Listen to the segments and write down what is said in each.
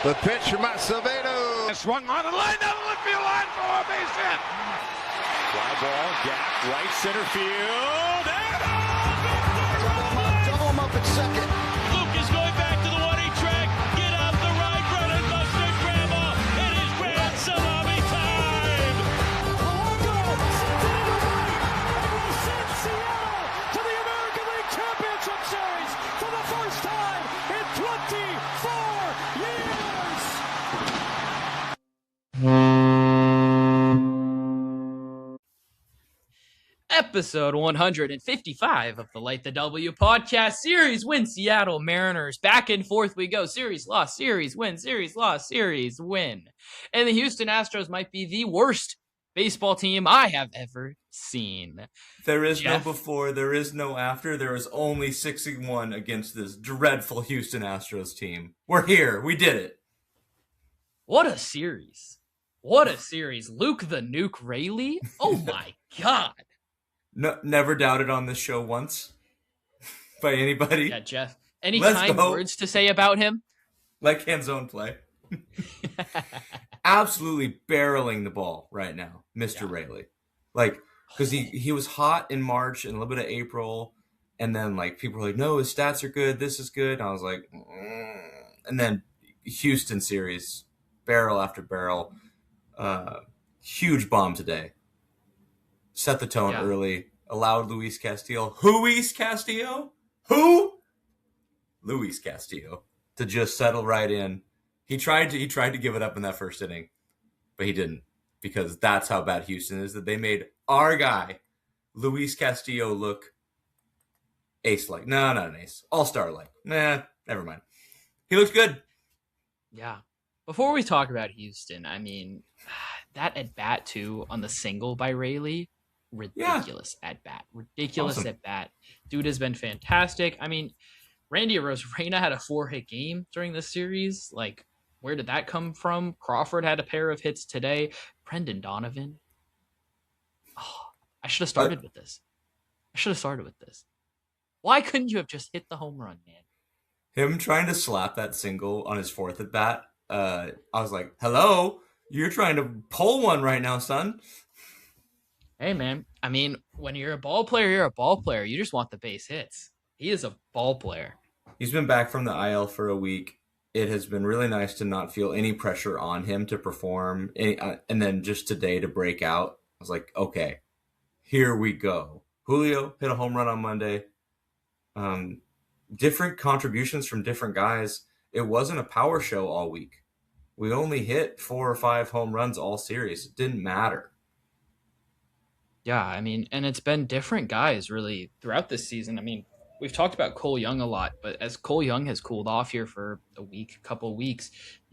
The pitch from Acevedo. Swung on and line down the left field line for a base hit. Fly ball, gap, right center field. And Double him up at second. Luke is going back to the 1-8 track. Get out the right, Brennan Buster, grandma. It is grand salami time. To the American League Championship Series for the first time in 24 years. Episode 155 of the Light the W podcast. Series win, Seattle Mariners. Back and forth we go. Series loss, series win, series loss, series win. And the Houston Astros might be the worst baseball team I have ever seen. There is Jeff? no before, there is no after. There is only 6-1 against this dreadful Houston Astros team. We're here. We did it. What a series. What a series. Luke the Nuke Rayleigh? Oh my God. No, never doubted on this show once by anybody. Yeah, Jeff. Any Let's kind go. words to say about him? Like hands-on play. Absolutely barreling the ball right now, Mr. Rayleigh. Like, because he was hot in March and a little bit of April, and then like people were like, no, his stats are good, this is good. And I was like, and then Houston series, barrel after barrel. Huge bomb today. Set the tone early. Allowed Luis Castillo. Luis Castillo? Who? Luis Castillo. To just settle right in. He tried to give it up in that first inning, but he didn't, because that's how bad Houston is, that they made our guy, Luis Castillo, look ace-like. No, not an ace. All-star-like. Nah, never mind. He looks good. Yeah. Before we talk about Houston, I mean, that at-bat, too, on the single by Rayleigh, ridiculous at-bat. Ridiculous Awesome. at-bat. Dude has been fantastic. I mean, Randy Arozarena had a 4-hit game during this series. Like, where did that come from? Crawford had a pair of hits today. Brendan Donovan. Oh, I should have started with this. Why couldn't you have just hit the home run, man? Him trying to slap that single on his fourth at-bat, I was like, hello? You're trying to pull one right now, son. Hey, man. I mean, when you're a ball player, you're a ball player. You just want the base hits. He is a ball player. He's been back from the IL for a week. It has been really nice to not feel any pressure on him to perform. And then just today to break out. I was like, okay, here we go. Julio hit a home run on Monday. Different contributions from different guys. It wasn't a power show all week. We only hit 4 or 5 home runs all series. It didn't matter. Yeah, I mean, and it's been different guys really throughout this season. I mean, we've talked about Cole Young a lot, but as Cole Young has cooled off here for couple weeks,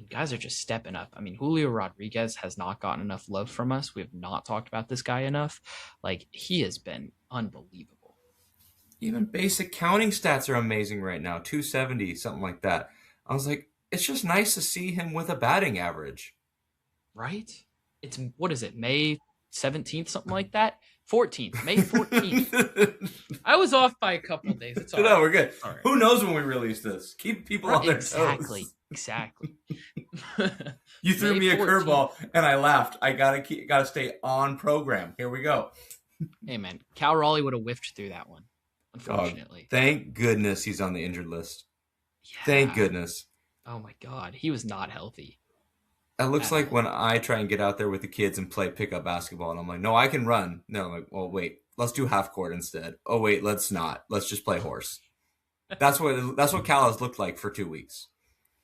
guys are just stepping up. I mean, Julio Rodriguez has not gotten enough love from us. We have not talked about this guy enough. Like, he has been unbelievable. Even basic counting stats are amazing right now. 270, something like that. I was like, it's just nice to see him with a batting average. Right? It's, what is it, May 17th, something like that? 14th, May 14th. I was off by a couple of days. It's all No, right. we're good. All right. Who knows when we release this? Keep people on their toes. Exactly. You threw May me a 14th. curveball, and I laughed. I gotta stay on program. Here we go. Hey, man, Cal Raleigh would have whiffed through that one, unfortunately. Thank goodness he's on the injured list. Yeah. Thank goodness. Oh, my God. He was not healthy. It looks like when I try and get out there with the kids and play pickup basketball, and I'm like, no, I can run. No, I'm like, well, wait, let's do half court instead. Oh, wait, let's not. Let's just play horse. That's what Cal has looked like for 2 weeks.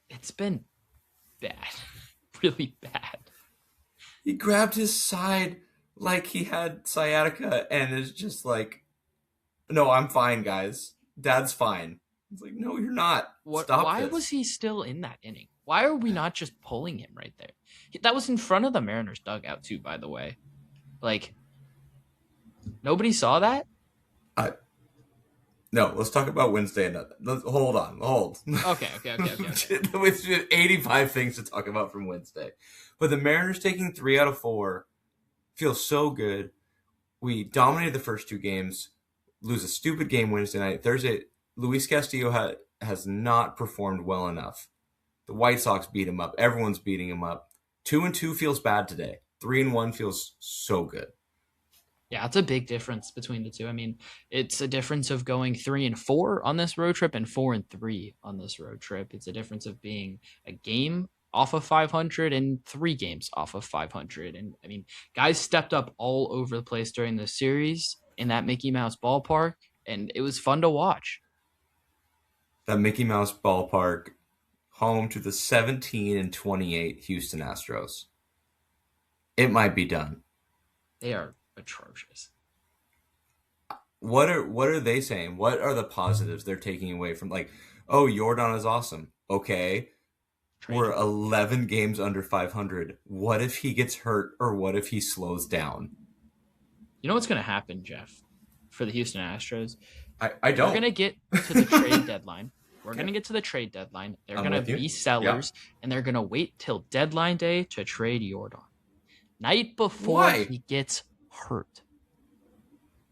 It's been bad. Really bad. He grabbed his side like he had sciatica and is just like, no, I'm fine, guys. Dad's fine. It's like, no, you're not. Stop Why this. was he still in that inning? Why are we not just pulling him right there? That was in front of the Mariners dugout too, by the way. Like, nobody saw that? No, let's talk about Wednesday. Hold on. Okay. With 85 things to talk about from Wednesday. But the Mariners taking 3 out of 4 feels so good. We dominated the first 2 games, lose a stupid game Wednesday night. Thursday, Luis Castillo has not performed well enough. The White Sox beat him up. Everyone's beating him up. 2-2 feels bad today. 3-1 feels so good. Yeah, it's a big difference between the two. I mean, it's a difference of going 3-4 on this road trip and 4-3 on this road trip. It's a difference of being a game off of 500 and 3 games off of 500. And I mean, guys stepped up all over the place during the series in that Mickey Mouse ballpark, and it was fun to watch. That Mickey Mouse ballpark, home to the 17-28 Houston Astros. It might be done. They are atrocious. What are they saying? What are the positives they're taking away from, like, oh, Yordan is awesome. Okay. We're 11 games under 500. What if he gets hurt, or what if he slows down? You know what's going to happen, Jeff, for the Houston Astros? I don't. We're going to get to the trade deadline. We're going to get to the trade deadline. They're going to be sellers, and they're going to wait till deadline day to trade Yordan. Night before he gets hurt.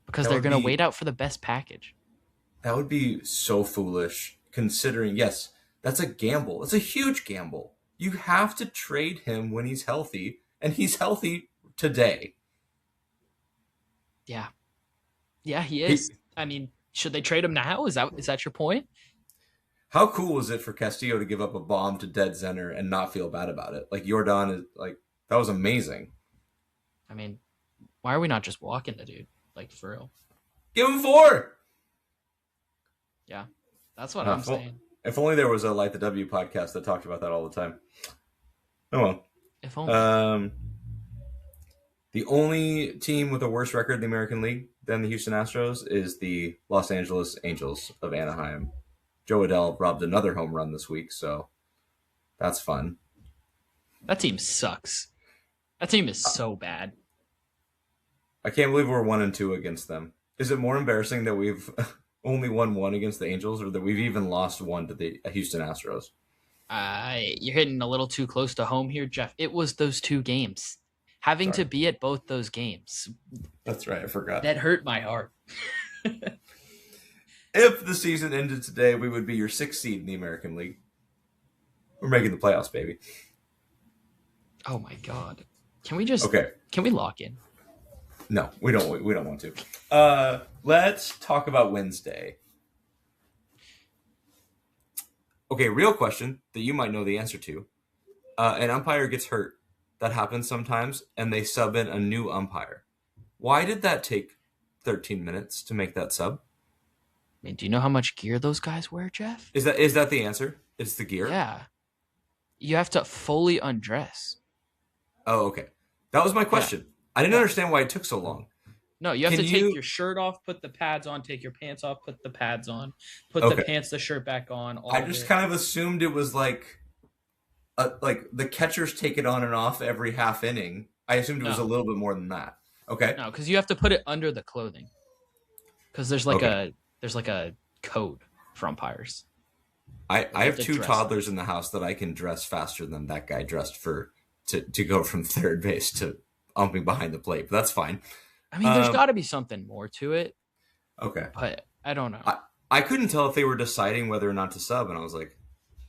Because they're going to wait out for the best package. That would be so foolish, considering, yes, that's a gamble. It's a huge gamble. You have to trade him when he's healthy, and he's healthy today. Yeah. Yeah, he is. I mean, should they trade him now? Is that your point? How cool is it for Castillo to give up a bomb to dead center and not feel bad about it? Like, Yordan is, like, that was amazing. I mean, why are we not just walking the dude? Like, for real. Give him 4! Yeah, that's what I'm saying. If only there was a Light the W podcast that talked about that all the time. Oh well. If only. The only team with a worse record in the American League than the Houston Astros is the Los Angeles Angels of Anaheim. Joe Adell robbed another home run this week, so that's fun. That team sucks. That team is so bad. I can't believe we're 1-2 against them. Is it more embarrassing that we've only won 1 against the Angels, or that we've even lost 1 to the Houston Astros? You're hitting a little too close to home here, Jeff. It was those 2 games. Having to be at both those games. That's right, I forgot. That hurt my heart. If the season ended today, we would be your 6th seed in the American League. We're making the playoffs, baby. Oh my God. Can we just Can we lock in? No, we don't want to. Let's talk about Wednesday. Okay, real question that you might know the answer to. An umpire gets hurt. That happens sometimes, and they sub in a new umpire. Why did that take 13 minutes to make that sub? I mean, do you know how much gear those guys wear, Jeff? Is that the answer? It's the gear? Yeah. You have to fully undress. Oh, okay. That was my question. Yeah. I didn't understand why it took so long. No, you have to take your shirt off, put the pads on, take your pants off, put the pads on, put the shirt back on. I just kind of assumed it was like the catchers take it on and off every half inning. I assumed it was a little bit more than that. Okay. No, because you have to put it under the clothing. Because there's like a code for umpires. I have 2 toddlers in the house that I can dress faster than that guy dressed to go from third base to umping behind the plate. But that's fine. I mean, there's got to be something more to it. Okay. But I don't know. I couldn't tell if they were deciding whether or not to sub, and I was like,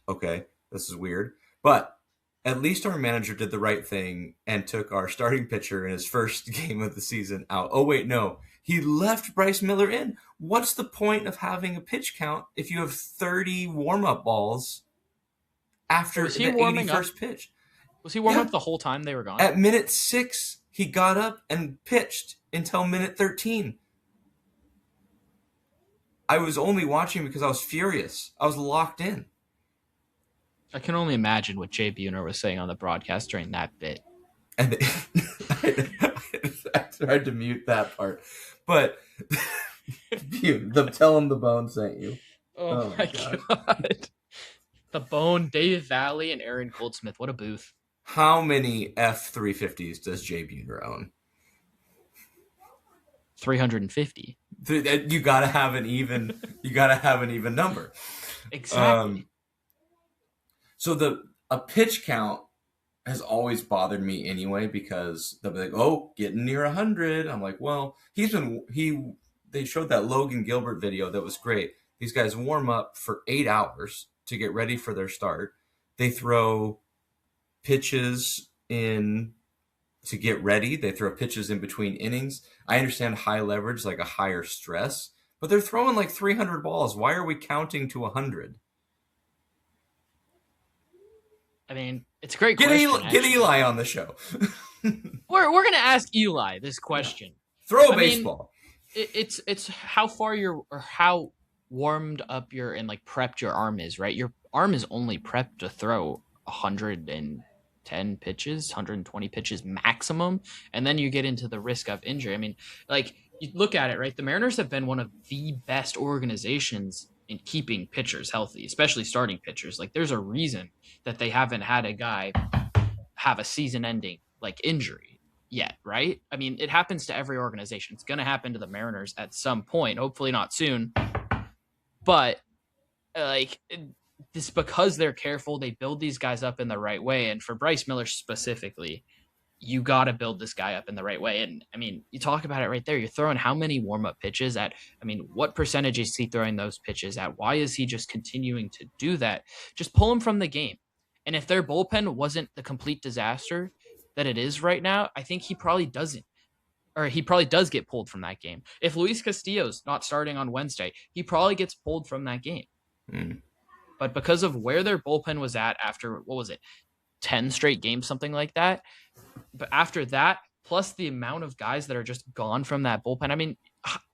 okay, this is weird. But at least our manager did the right thing and took our starting pitcher in his first game of the season out. Oh, wait, no. He left Bryce Miller in. What's the point of having a pitch count if you have 30 warm-up balls after the 81st pitch? Was he warming up the whole time they were gone? At minute 6, he got up and pitched until minute 13. I was only watching because I was furious. I was locked in. I can only imagine what Jay Buhner was saying on the broadcast during that bit. And I tried to mute that part. But tell him the Bone sent you. Oh my God. The Bone, Dave Valley, and Aaron Goldsmith. What a booth. How many F-350s does Jay Buhner own? 350. You gotta have an even number. Exactly. So a pitch count has always bothered me anyway, because they'll be like, oh, getting near 100. I'm like, well, they showed that Logan Gilbert video that was great. These guys warm up for 8 hours to get ready for their start. They throw pitches in to get ready. They throw pitches in between innings. I understand high leverage, like a higher stress, but they're throwing like 300 balls. Why are we counting to 100? I mean, it's a great question. Get Eli on the show. We're going to ask Eli this question. Yeah. Throw a baseball. It's how far how warmed up and like prepped your arm is, right? Your arm is only prepped to throw 110 pitches, 120 pitches maximum, and then you get into the risk of injury. I mean, like, you look at it, right? The Mariners have been one of the best organizations in keeping pitchers healthy, especially starting pitchers. Like, there's a reason that they haven't had a guy have a season-ending like injury yet, right? I mean, it happens to every organization. It's going to happen to the Mariners at some point, hopefully not soon. But like, this, because they're careful, they build these guys up in the right way. And for Bryce Miller specifically, you got to build this guy up in the right way. And I mean, you talk about it right there. You're throwing how many warm-up pitches at? I mean, what percentage is he throwing those pitches at? Why is he just continuing to do that? Just pull him from the game. And if their bullpen wasn't the complete disaster that it is right now, I think he probably does get pulled from that game. If Luis Castillo's not starting on Wednesday, he probably gets pulled from that game. But because of where their bullpen was at after, 10 straight games, something like that. But after that, plus the amount of guys that are just gone from that bullpen. I mean,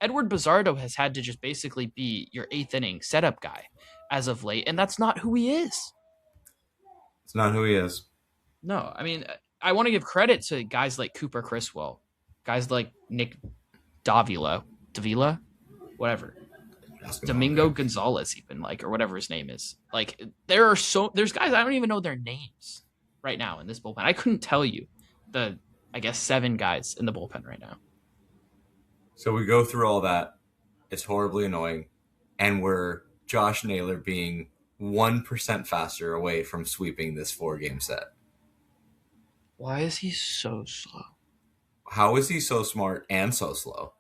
Edward Bizardo has had to just basically be your 8th inning setup guy as of late, and that's not who he is. It's not who he is. No, I mean, I want to give credit to guys like Cooper Criswell, guys like Nick Davila, whatever. Domingo Gonzalez, even, like, or whatever his name is. Like, there's guys I don't even know their names right now in this bullpen. I couldn't tell you the 7 guys in the bullpen right now. So we go through all that. It's horribly annoying, and we're Josh Naylor being 1% faster away from sweeping this 4-game set. Why is he so slow? How is he so smart and so slow?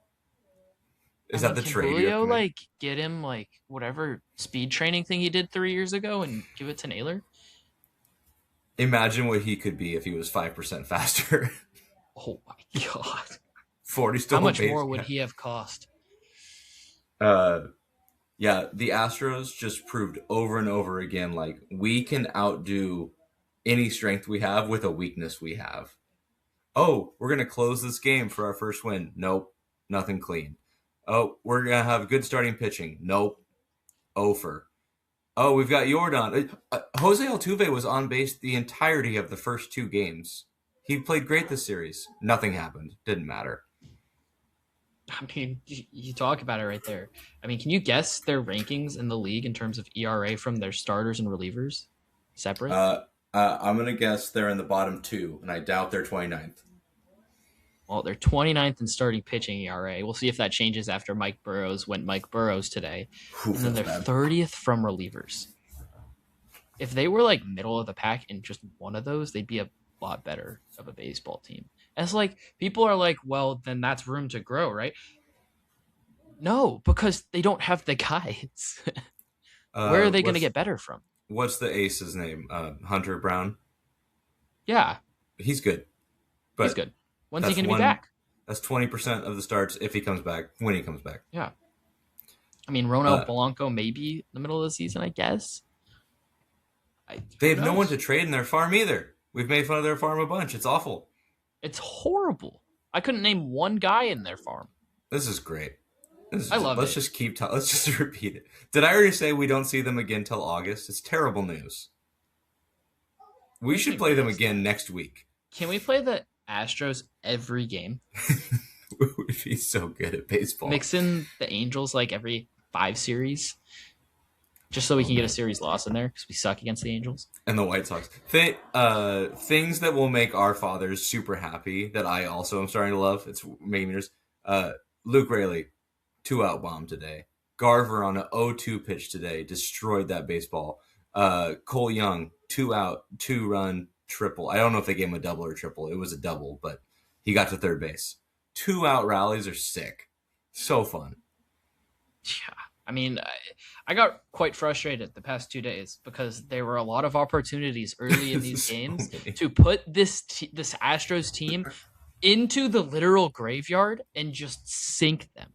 Is that the trade? Julio, like, get him, like, whatever speed training thing he did 3 years ago and give it to Naylor? Imagine what he could be if he was 5% faster. Oh my god! 40 still. How much more would he have cost? Yeah, the Astros just proved over and over again, like, we can outdo any strength we have with a weakness we have. Oh, we're gonna close this game for our first win. Nope, nothing clean. Oh, we're going to have good starting pitching. Nope. Over. Oh, we've got Jordan. Jose Altuve was on base the entirety of the first 2 games. He played great this series. Nothing happened. Didn't matter. I mean, you talk about it right there. I mean, can you guess their rankings in the league in terms of ERA from their starters and relievers? Separate? I'm going to guess they're in the bottom 2, and I doubt they're 29th. Well, they're 29th in starting pitching ERA. We'll see if that changes after Mike Burrows went Mike Burrows today. And then they're 30th from relievers. If they were like middle of the pack in just one of those, they'd be a lot better of a baseball team. And it's like, people are like, well, then that's room to grow, right? No, because they don't have the guys. Where are they going to get better from? What's the ace's name? Hunter Brown? Yeah. He's good. But he's good. When's he going to be back? That's 20% of the starts if he comes back, when he comes back. Yeah. I mean, Ronald Polanco maybe in the middle of the season, I guess. They have no one to trade in their farm either. We've made fun of their farm a bunch. It's awful. It's horrible. I couldn't name one guy in their farm. This is great. I love it. Let's just repeat it. Did I already say we don't see them again till August? It's terrible news. We should play them again next week. Can we play the Astros every game? We would be so good at baseball. Mix in the Angels like every 5 series. Just so we can get a series loss in there because we suck against the Angels. And the White Sox. Things that will make our fathers super happy that I also am starting to love. It's making me Luke Raley, 2-out bomb today. Garver on an 0-2 pitch today. Destroyed that baseball. Cole Young, 2-out, 2-run triple. I don't know if they gave him a double or triple. It was a double, but he got to third base. 2-out rallies are sick. So fun. Yeah. I mean, I got quite frustrated the past 2 days because there were a lot of opportunities early in these games to put this Astros team into the literal graveyard and just sink them.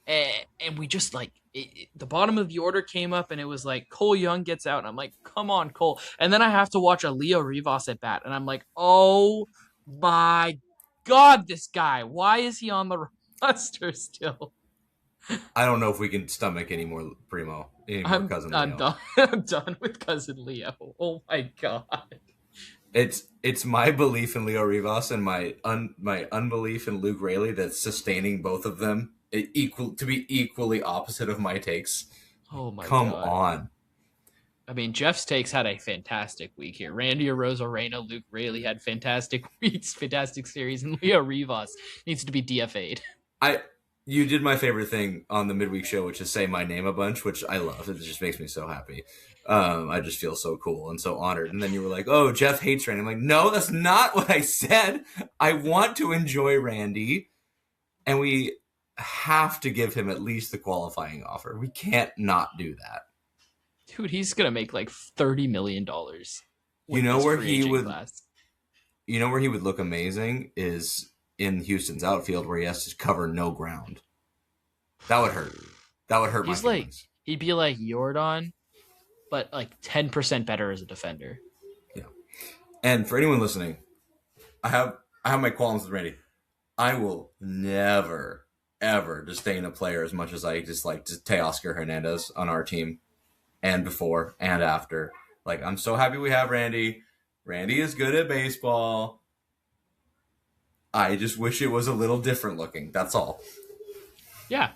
And we just the bottom of the order came up and it was like Cole Young gets out and I'm like, come on, Cole. And then I have to watch a Leo Rivas at bat and I'm like, oh my God, this guy, why is he on the roster still? I don't know if we can stomach any more Cousin Leo. I'm done. I'm done with Cousin Leo. Oh my God. It's my belief in Leo Rivas and my unbelief in Luke Raley that's sustaining both of them to be equally opposite of my takes. Oh my God. Come on. I mean, Jeff's takes had a fantastic week here. Randy Arozarena, Luke Raley had fantastic weeks, fantastic series, and Leo Rivas needs to be DFA'd. You did my favorite thing on the midweek show, which is say my name a bunch, which I love. It just makes me so happy. I just feel so cool and so honored. And then you were like, oh, Jeff hates Randy. I'm like, no, that's not what I said. I want to enjoy Randy, and we have to give him at least the qualifying offer. We can't not do that. Dude, he's going to make like $30 million. You know where he would look amazing is in Houston's outfield where he has to cover no ground. That would hurt. That would hurt my feelings. He'd be like Jordan, but like 10% better as a defender. Yeah. And for anyone listening, I have my qualms with Randy. I will never, ever disdain a player as much as I dislike Teoscar Hernandez on our team, and before and after. Like, I'm so happy we have Randy. Randy is good at baseball. I just wish it was a little different looking. That's all. Yeah.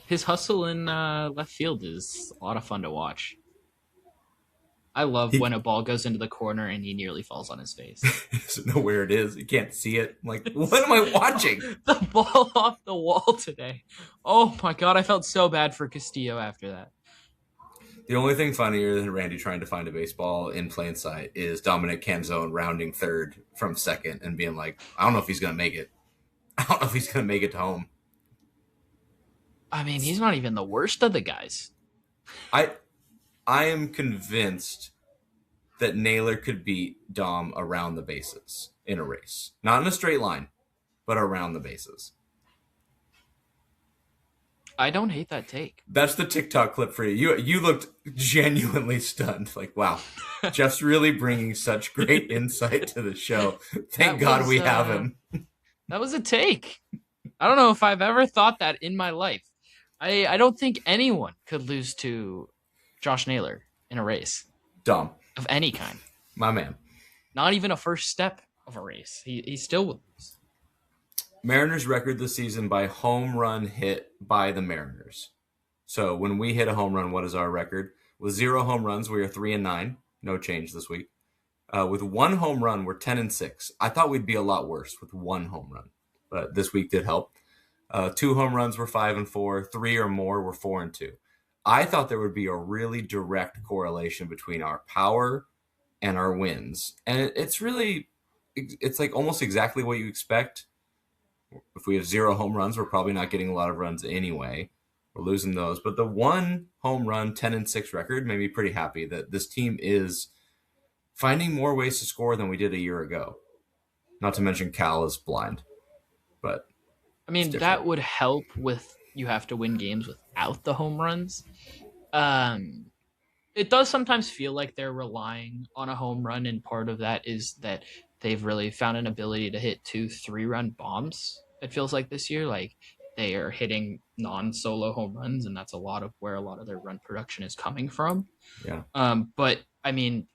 His hustle in left field is a lot of fun to watch. I love when a ball goes into the corner and he nearly falls on his face. He doesn't know where it is. You can't see it. I'm like, what am I watching? The ball off the wall today. Oh my God, I felt so bad for Castillo after that. The only thing funnier than Randy trying to find a baseball in plain sight is Dominic Canzone rounding third from second and being like, I don't know if he's going to make it. I don't know if he's going to make it to home. I mean, he's not even the worst of the guys. I am convinced that Naylor could beat Dom around the bases in a race. Not in a straight line, but around the bases. I don't hate that take. That's the TikTok clip for you. You looked genuinely stunned. Like, wow, Jeff's really bringing such great insight to the show. Thank God we have him. That was a take. I don't know if I've ever thought that in my life. I don't think anyone could lose to Josh Naylor in a race. Dom. Of any kind. My man. Not even a first step of a race. He still would lose. Mariners record this season by home run hit by the Mariners. So when we hit a home run, what is our record? With 0 home runs, we are 3-9. No change this week. With 1 home run, we're 10-6. I thought we'd be a lot worse with 1 home run, but this week did help. 2 home runs were 5-4. 3 or more were 4-2. I thought there would be a really direct correlation between our power and our wins, and it's like almost exactly what you expect. If we have 0 home runs, we're probably not getting a lot of runs anyway. We're losing those. But the 1 home run, 10-6 record made me pretty happy that this team is finding more ways to score than we did a year ago. Not to mention Cal is blind. But I mean, that would help with you have to win games without the home runs. It does sometimes feel like they're relying on a home run, and part of that is that they've really found an ability to hit 2-3 run bombs. It feels like this year, like they are hitting non-solo home runs, and that's a lot of where a lot of their run production is coming from. Yeah. But I mean,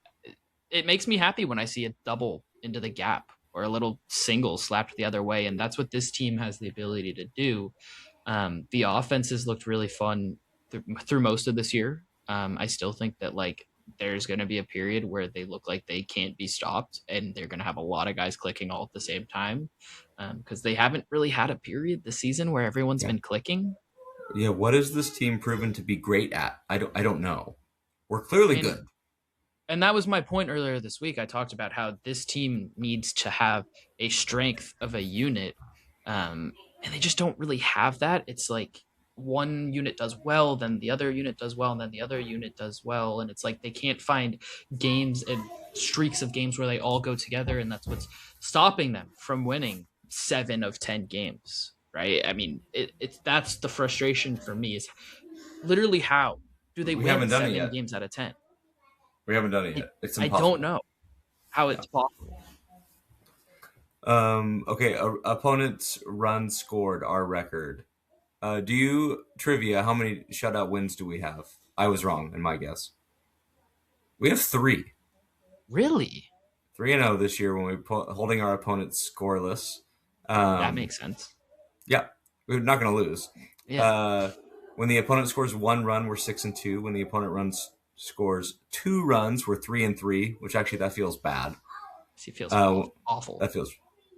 it makes me happy when I see a double into the gap or a little single slapped the other way, and that's what this team has the ability to do. The offenses looked really fun through most of this year. I still think that like there's going to be a period where they look like they can't be stopped, and they're going to have a lot of guys clicking all at the same time because they haven't really had a period this season where everyone's been clicking. Yeah, what is this team proven to be great at? I don't know. We're clearly good. And that was my point earlier this week. I talked about how this team needs to have a strength of a unit, and they just don't really have that. It's like one unit does well, then the other unit does well, and then the other unit does well, and it's like they can't find games and streaks of games where they all go together, and that's what's stopping them from winning 7 of 10 games, right? I mean, that's the frustration for me is literally how do they win 7 games out of 10? We haven't done it yet. It's impossible. I don't know how it's possible. Okay, opponents' runs scored, our record. Trivia, how many shutout wins do we have? I was wrong in my guess. We have 3. Really? 3-0 this year when we're holding our opponents scoreless. That makes sense. Yeah, we're not going to lose. Yeah. When the opponent scores 1 run, we're 6-2. When the opponent scores 2 runs, we're 3-3. Which actually that feels bad. It feels awful. That feels.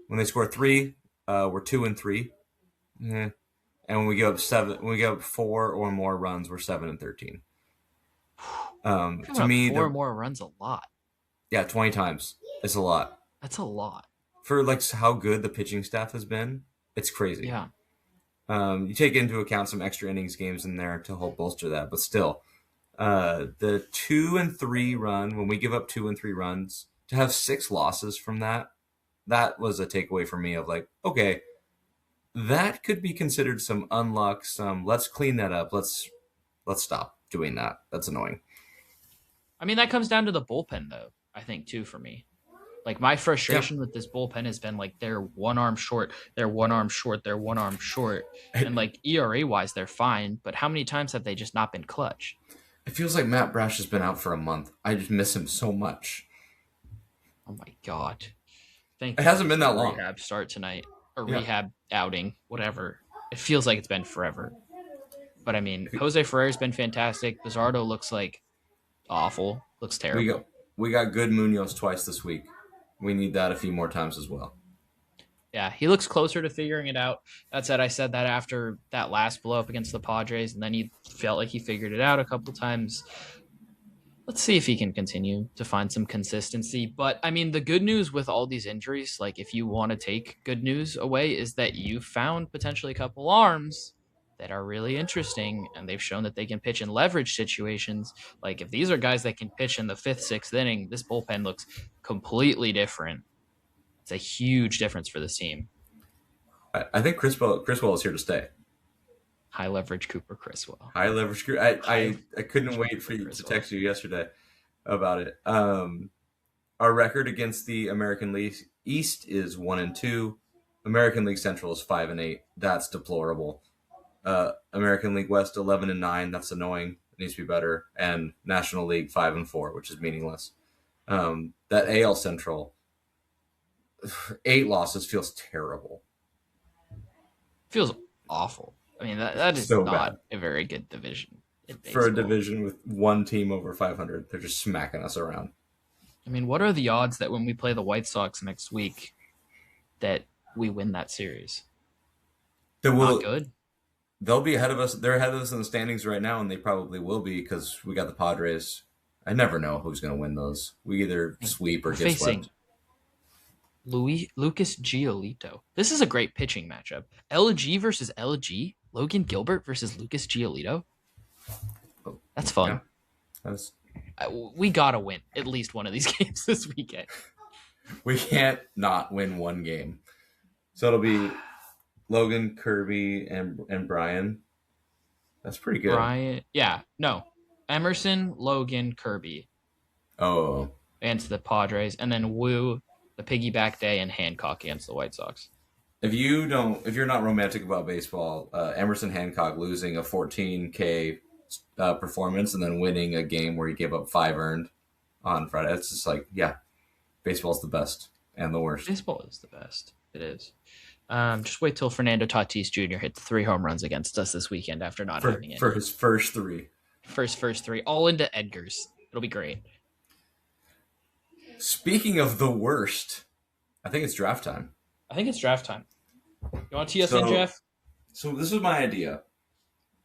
When they score 3, we're 2-3. Yeah. And when we give up 4 or more runs, we're 7-13. To me, 4 more runs a lot. Yeah, 20 times. It's a lot. That's a lot. For like how good the pitching staff has been, it's crazy. Yeah. You take into account some extra innings games in there to help bolster that, but still, the 2 and 3 run, when we give up 2 and 3 runs, to have 6 losses from that was a takeaway for me of like, okay, that could be considered some unluck, let's clean that up. Let's stop doing that. That's annoying. I mean, that comes down to the bullpen though, I think too, for me. Like my frustration with this bullpen has been like they're one arm short, they're one arm short, they're one arm short. And like ERA wise, they're fine, but how many times have they just not been clutch? It feels like Matt Brash has been out for a month. I just miss him so much. Oh my God. It hasn't been that long. Rehab start tonight or rehab outing, whatever. It feels like it's been forever. But I mean, Jose Ferrer's been fantastic. Bizardo looks like awful. Looks terrible. We got good Munoz twice this week. We need that a few more times as well. Yeah, he looks closer to figuring it out. That said, I said that after that last blow up against the Padres, and then he felt like he figured it out a couple times. Let's see if he can continue to find some consistency. But, I mean, the good news with all these injuries, like if you want to take good news away, is that you found potentially a couple arms that are really interesting, and they've shown that they can pitch in leverage situations. Like if these are guys that can pitch in the 5th, 6th inning, this bullpen looks completely different. It's a huge difference for this team. I think Criswell is here to stay. High leverage Cooper Criswell. High leverage. I couldn't wait for you to text you yesterday about it. Our record against the American League East is 1-2. American League Central is 5-8. That's deplorable. American League West 11-9. That's annoying. It needs to be better. And National League 5-4, which is meaningless. That AL Central 8 losses feels terrible. Feels awful. I mean that is so not bad. A very good division for a division with one team over 500. They're just smacking us around. I mean, what are the odds that when we play the White Sox next week that we win that series? Not good. They'll be ahead of us. They're ahead of us in the standings right now, and they probably will be because we got the Padres. I never know who's going to win those. We either sweep or get swept. Lucas Giolito. This is a great pitching matchup. LG versus LG. Logan Gilbert versus Lucas Giolito. That's fun. Yeah. We got to win at least one of these games this weekend. We can't not win one game. So it'll be Logan, Kirby, and Brian. That's pretty good. Brian, yeah. No. Emerson, Logan, Kirby. Oh. Against the Padres. And then Wu, the piggyback day, and Hancock against the White Sox. If you're not romantic about baseball, Emerson Hancock losing a 14K performance and then winning a game where he gave up 5 earned on Friday, it's just like, yeah, baseball's the best and the worst. Baseball is the best. It is. Just wait till Fernando Tatis Jr. hits 3 home runs against us this weekend after not having it. For his first 3. First 3. All into Edgar's. It'll be great. Speaking of the worst, I think it's draft time. You want to tee us in, Jeff? So this is my idea.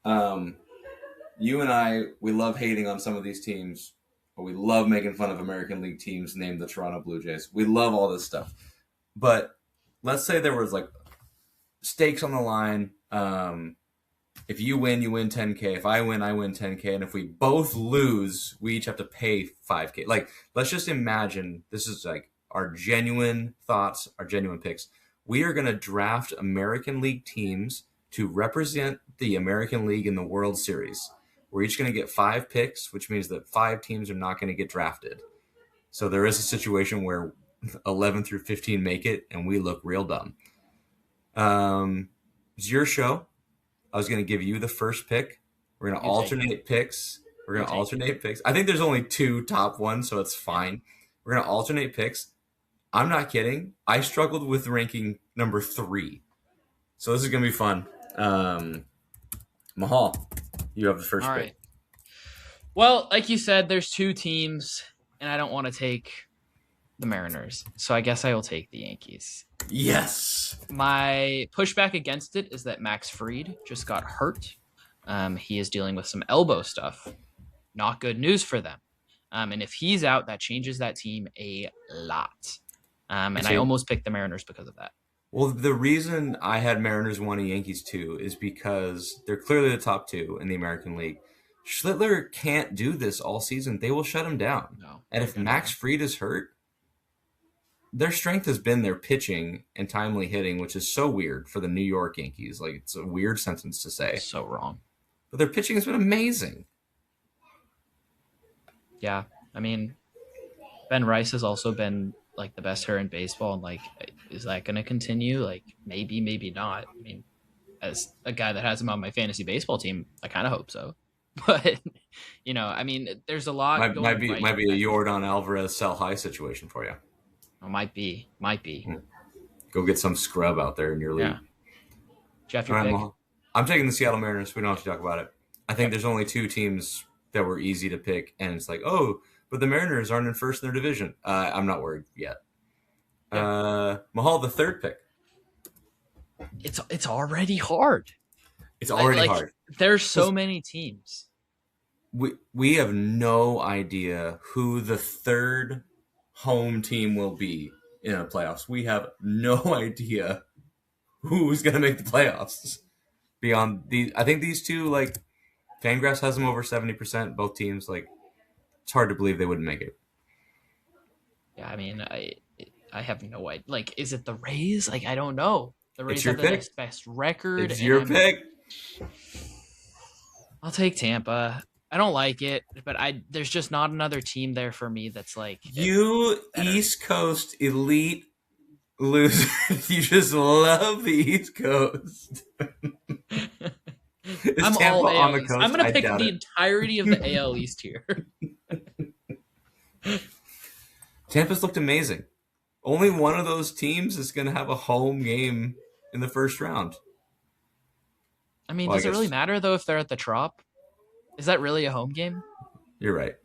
You and I, we love hating on some of these teams, but we love making fun of American League teams named the Toronto Blue Jays. We love all this stuff. But let's say there was like stakes on the line. If you win 10K. If I win 10K. And if we both lose, we each have to pay 5K. Like, let's just imagine this is like our genuine thoughts, our genuine picks. We are going to draft American League teams to represent the American League in the World Series. We're each going to get 5 picks, which means that 5 teams are not going to get drafted. So there is a situation where 11 through 15 make it, and we look real dumb. It's your show. I was going to give you the first pick. We're going to alternate picks. I think there's only 2 top ones, so it's fine. We're going to alternate picks. I'm not kidding. I struggled with ranking number 3. So this is going to be fun. Mahal, you have the first pick. Right. Well, like you said, there's 2 teams, and I don't want to take the Mariners. So I guess I will take the Yankees. Yes. My pushback against it is that Max Fried just got hurt. He is dealing with some elbow stuff. Not good news for them. And if he's out, that changes that team a lot. And I almost picked the Mariners because of that. Well, the reason I had Mariners 1 and Yankees 2 is because they're clearly the top 2 in the American League. Schlittler can't do this all season. They will shut him down. No, and if Max Fried is hurt, their strength has been their pitching and timely hitting, which is so weird for the New York Yankees. Like, it's a weird sentence to say. So wrong. But their pitching has been amazing. Yeah. I mean, Ben Rice has also been like the best hitter in baseball. And like, is that going to continue? Like, maybe, maybe not. I mean, as a guy that has him on my fantasy baseball team, I kind of hope so. But, you know, I mean, there's a lot. Might be a Yordan Alvarez sell high situation for you. Oh, might be. Go get some scrub out there in your league. Yeah. Jeff, your pick. I'm taking the Seattle Mariners. We don't have to talk about it. I think there's only 2 teams that were easy to pick, and it's like, oh, but the Mariners aren't in first in their division. I'm not worried yet. Yeah. Mahal, the third pick. It's already hard. It's already hard. There's so many teams. We have no idea who the third home team will be in the playoffs. We have no idea who's going to make the playoffs. Beyond I think these 2, like, Fangraphs has them over 70%. Both teams, like, it's hard to believe they wouldn't make it. Yeah, I mean, I have no idea. Like, is it the Rays? Like, I don't know. The Rays have the next best record. It's your pick. I'll take Tampa. I don't like it, but there's just not another team there for me that's like you East Coast elite loser. You just love the East Coast. I'm all AL East. I'm going to pick the entirety of the AL East here. Tampa's looked amazing. Only one of those teams is going to have a home game in the first round. I mean, does it really matter, though, if they're at the Trop? Is that really a home game? You're right.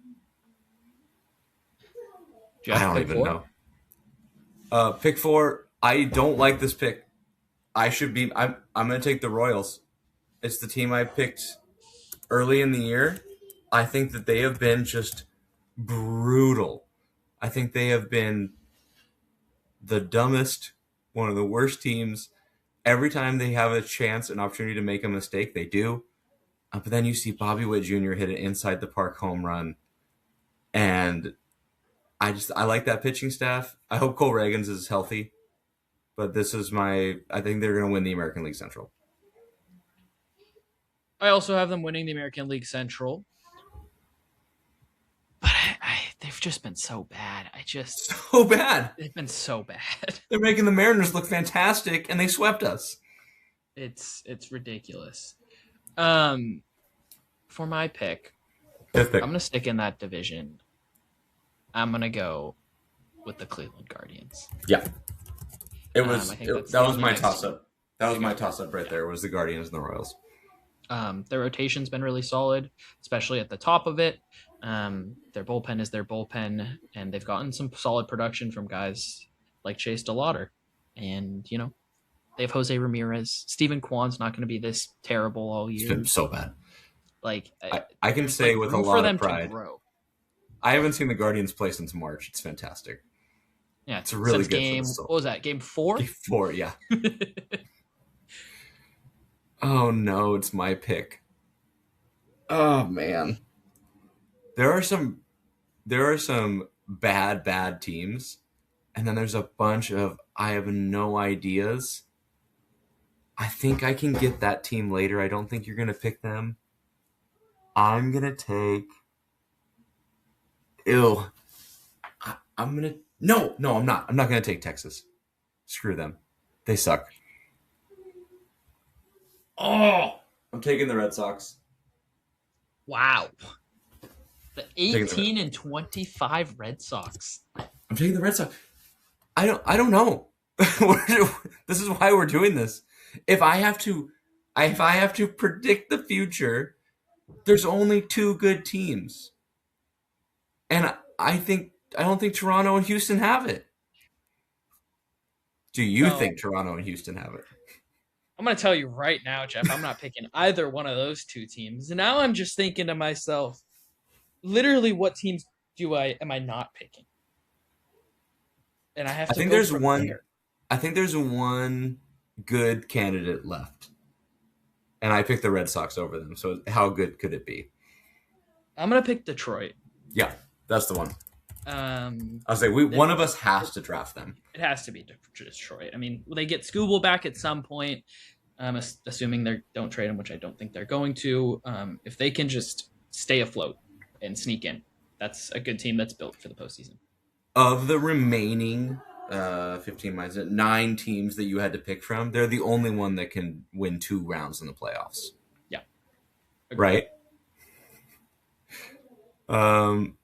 I don't even know. Pick 4. I don't like this pick. I'm going to take the Royals. It's the team I picked early in the year. I think that they have been just brutal. I think they have been the dumbest, one of the worst teams. Every time they have a chance, an opportunity to make a mistake, they do. But then you see Bobby Witt Jr. hit an inside the park home run. And I like that pitching staff. I hope Cole Reagans is healthy. But this is I think they're going to win the American League Central. I also have them winning the American League Central. But they've just been so bad. So bad. They've been so bad. They're making the Mariners look fantastic, and they swept us. It's ridiculous. For my pick, I'm going to stick in that division. I'm going to go with the Cleveland Guardians. Yeah. That was my toss-up. That was my toss-up right there, was the Guardians and the Royals. Their rotation's been really solid, especially at the top of it. Their bullpen is their bullpen, and they've gotten some solid production from guys like Chase DeLauder. And, you know, they have Jose Ramirez. Steven Kwan's not going to be this terrible all year. It's been so bad. Like, I can say with a lot of pride, grow. I haven't seen the Guardians play since March. It's fantastic. Yeah, it's really good. What was that? Game 4? Game 4, yeah. Oh no, it's my pick. Oh man. There are some bad teams, and then there's a bunch of I have no ideas. I think I can get that team later. I don't think you're gonna pick them. I'm gonna take. Ew. I'm gonna. No, I'm not. I'm not gonna take Texas. Screw them. They suck. Oh, I'm taking the Red Sox. Wow. The 18 and 25 Red Sox. I'm taking the Red Sox. I don't know. This is why we're doing this. If I have to predict the future, there's only two good teams. And I don't think Toronto and Houston have it. Do you think Toronto and Houston have it? I'm going to tell you right now, Jeff, I'm not picking either one of those two teams. And now I'm just thinking to myself, literally, what teams am I not picking? And I have to. I think there's one. There. I think there's one good candidate left, and I picked the Red Sox over them. So how good could it be? I'm gonna pick Detroit. Yeah, that's the one. I'll say one of us has to draft them. It has to be Detroit. I mean, will they get Scooble back at some point? Assuming they don't trade him, which I don't think they're going to. If they can just stay afloat and sneak in, that's a good team that's built for the postseason. Of the remaining 15 minus 9 teams that you had to pick from, they're the only one that can win 2 rounds in the playoffs. Yeah. Agreed. Right?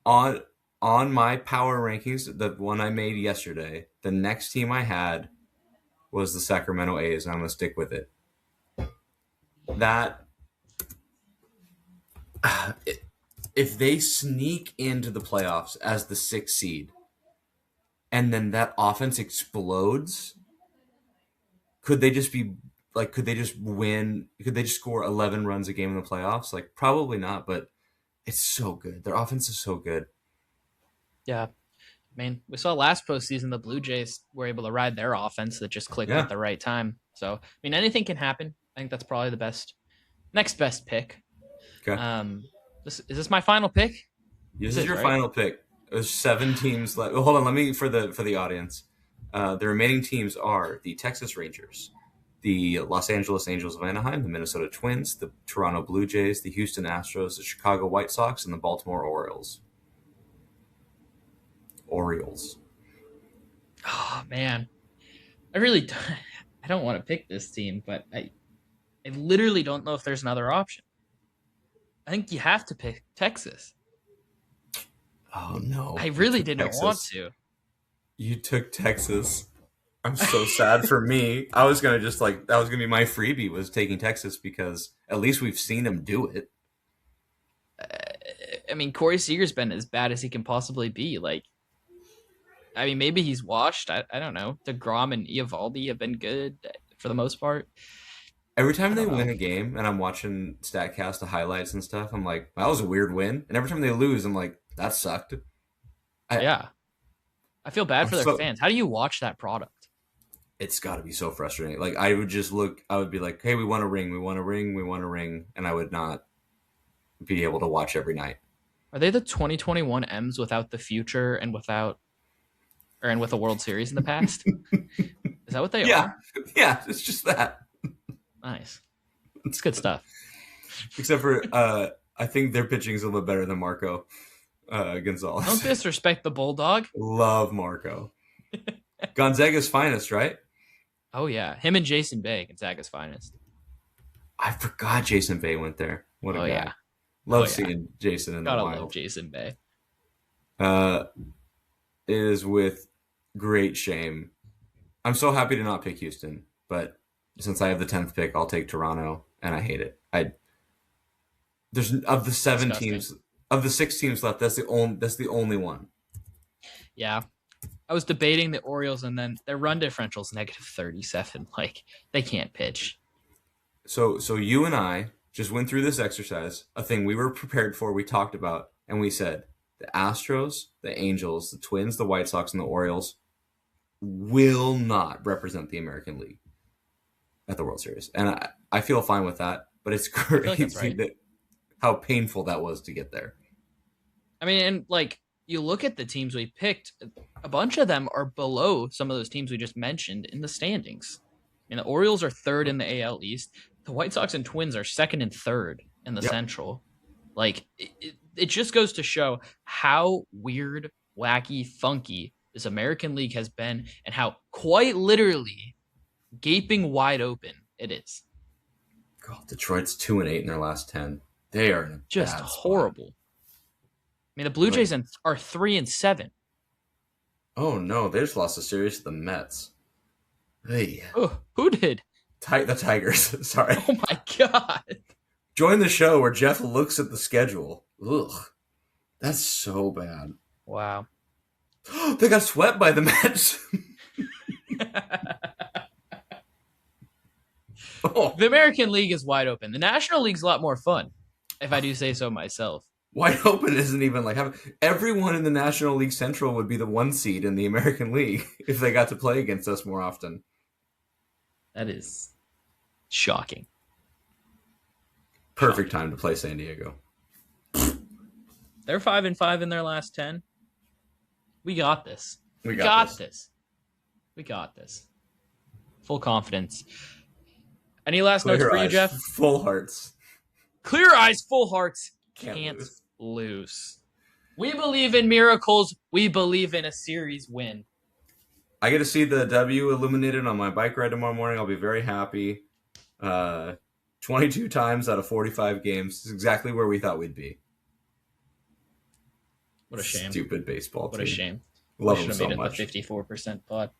On my power rankings, the one I made yesterday, the next team I had was the Sacramento A's, and I'm going to stick with it. If they sneak into the playoffs as the 6th seed, and then that offense explodes, could they just win? Could they just score 11 runs a game in the playoffs? Like, probably not, but it's so good. Their offense is so good. Yeah. I mean, we saw last postseason the Blue Jays were able to ride their offense that just clicked at the right time. So, I mean, anything can happen. I think that's probably the next best pick. Okay. Is this my final pick? This is your final pick. There's 7 teams left. Hold on, let me for the audience. The remaining teams are the Texas Rangers, the Los Angeles Angels of Anaheim, the Minnesota Twins, the Toronto Blue Jays, the Houston Astros, the Chicago White Sox, and the Baltimore Orioles. Oh man, I don't want to pick this team, but I literally don't know if there's another option. I think you have to pick Texas. Oh no! I really didn't want to. You took Texas. I'm so sad for me. I was gonna that was gonna be my freebie, was taking Texas, because at least we've seen him do it. I mean, Corey Seager's been as bad as he can possibly be. Like, I mean, maybe he's washed. I don't know. DeGrom and Eovaldi have been good for the most part. Every time they win a game, and I'm watching StatCast, the highlights and stuff, I'm like, that was a weird win. And every time they lose, I'm like, that sucked. I feel bad for their fans. How do you watch that product? It's got to be so frustrating. Like, I would be like, hey, we want a ring, and I would not be able to watch every night. Are they the 2021 M's without the future and with a World Series in the past? Is that what they are? Yeah, it's just that. Nice. It's good stuff. Except for, I think their pitching is a little bit better than Marco Gonzalez. Don't disrespect the Bulldog. Love Marco. Gonzaga's finest, right? Oh, yeah. Him and Jason Bay, Gonzaga's finest. I forgot Jason Bay went there. What a guy. Yeah. Love seeing Jason in the wild. Love Jason Bay. It is with great shame. I'm so happy to not pick Houston, but since I have the 10th pick, I'll take Toronto, and I hate it. There's of the 7 teams, of the 6 teams left, that's the only one. Yeah. I was debating the Orioles, and then their run differential is -37. Like, they can't pitch. So you and I just went through this exercise, a thing we were prepared for, we talked about, and we said the Astros, the Angels, the Twins, the White Sox, and the Orioles will not represent the American League. at the World Series, and I feel fine with that. But it's like crazy that's right. how painful that was to get there. I mean, and like you look at the teams we picked, a bunch of them are below some of those teams we just mentioned in the standings. I mean, the Orioles are third in the AL East. The White Sox and Twins are second and third in the Central. Like, it just goes to show how weird, wacky, funky this American League has been and how quite literally gaping wide open it is. God, Detroit's 2-8 in their last 10. They are in a Just bad horrible. spot. I mean, the Blue Jays are 3-7. Oh no, they just lost a series to the Mets. Hey. Oh, who did? The Tigers. Sorry. Oh my God. Join the show where Jeff looks at the schedule. Ugh. That's so bad. Wow. They got swept by the Mets. The American League is wide open. The National League's a lot more fun, if I do say so myself. Wide open isn't even like everyone in the National League Central would be the 1 seed in the American League if they got to play against us more often. That is shocking. Perfect time to play San Diego. They're 5-5 in their last 10. We got this. We got this. We got this. Full confidence. Any last notes for you, Jeff? Full hearts. Clear eyes, full hearts. Can't lose. We believe in miracles. We believe in a series win. I get to see the W illuminated on my bike ride tomorrow morning. I'll be very happy. 22 times out of 45 games is exactly where we thought we'd be. What a shame. Stupid baseball team. What a shame. Love we them should so have made much. it the 54% pod.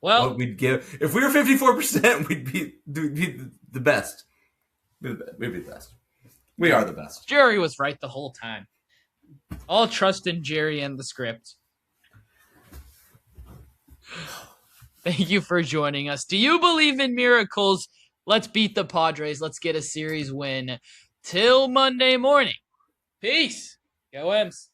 Well, What we'd give if we were 54%, we'd be the best. We'd be the best. We are the best. Jerry was right the whole time. All trust in Jerry and the script. Thank you for joining us. Do you believe in miracles? Let's beat the Padres. Let's get a series win. Till Monday morning. Peace. Go M's.